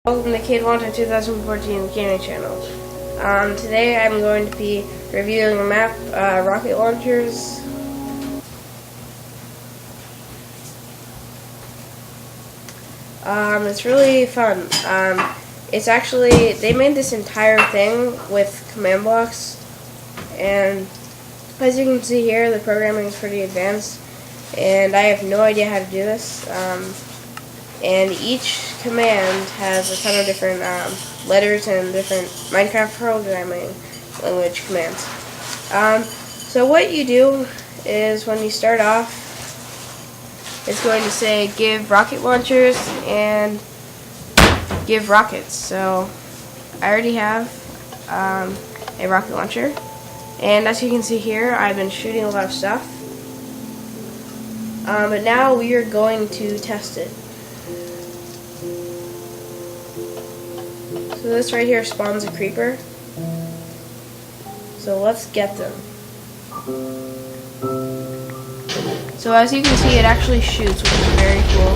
Welcome to Kade 2014 gaming channel. Today I'm going to be reviewing the map, rocket launchers. It's really fun. It's actually, they made this entire thing with command blocks, and as you can see here, the programming is pretty advanced, and I have no idea how to do this. And each command has a ton of different letters and different Minecraft programming language commands. So what you do is when you start off, it's going to say give rocket launchers and give rockets. So I already have a rocket launcher, and as you can see here, I've been shooting a lot of stuff. But now we are going to test it. So this right here spawns a creeper. So let's get them. So as you can see, it actually shoots, which is very cool.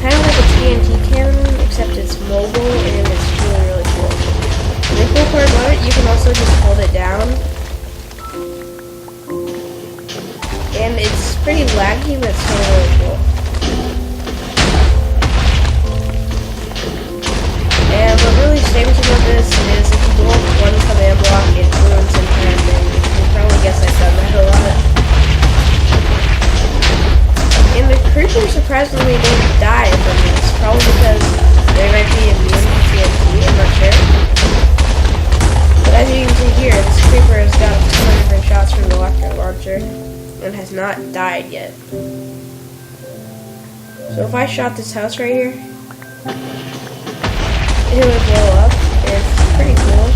Kind of like a TNT cannon, except it's mobile and it's really, really cool. The cool part about it, you can also just hold it down. And it's pretty laggy, but it's still really cool. And what really saves about this is if you blow up one command block, it ruins the entire thing. You can probably guess I've done that a lot. And the creeper surprisingly didn't die from this, probably because they might be immune to TNT, I'm not sure. But as you can see here, this creeper has got a ton of different shots from the rocket launcher and has not died yet. So if I shot this house right here, it would blow up. It's pretty cool.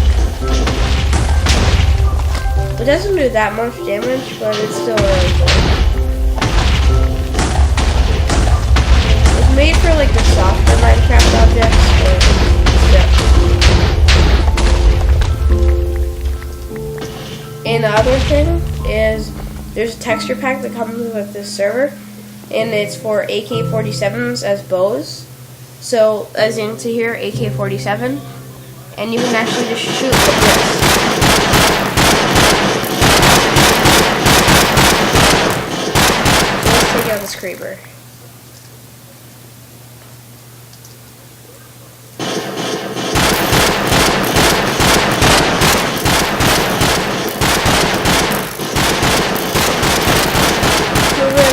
It doesn't do that much damage, but it's still really cool. It's made for like the softer Minecraft objects, but and the other thing is there's a texture pack that comes with this server, and it's for AK-47s as bows. So, as you can see here, AK-47, and you can actually just shoot like this. So let's take out this creeper.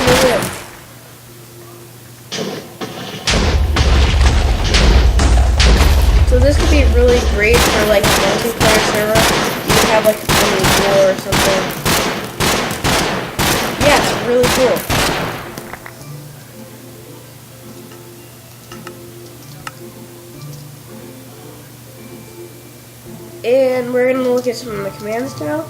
Move it. So this could be really great for like a multiplayer server. You could have like a funny war or something. Yeah, it's really cool. And we're going to look at some of the commands now.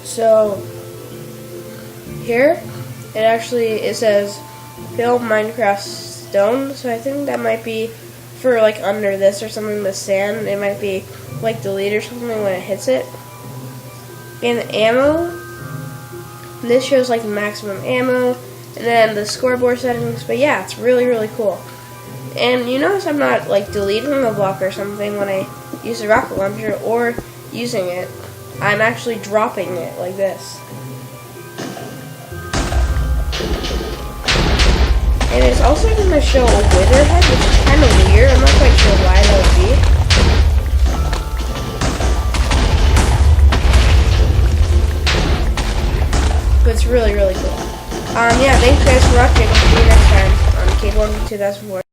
So here it says fill Minecraft stone, so I think that might be for like under this or something, the sand. It might be like delete or something when it hits it. And ammo, this shows like the maximum ammo, and then the scoreboard settings. But yeah, it's really, really cool. And you notice I'm not like deleting the block or something when I use the rocket launcher or using it. I'm actually dropping it like this. And it's also going to show a wither head, which is kind of weird. I'm not quite sure why that would be. But it's really, really cool. Yeah, thanks guys for watching. See you next time on Kade 2014.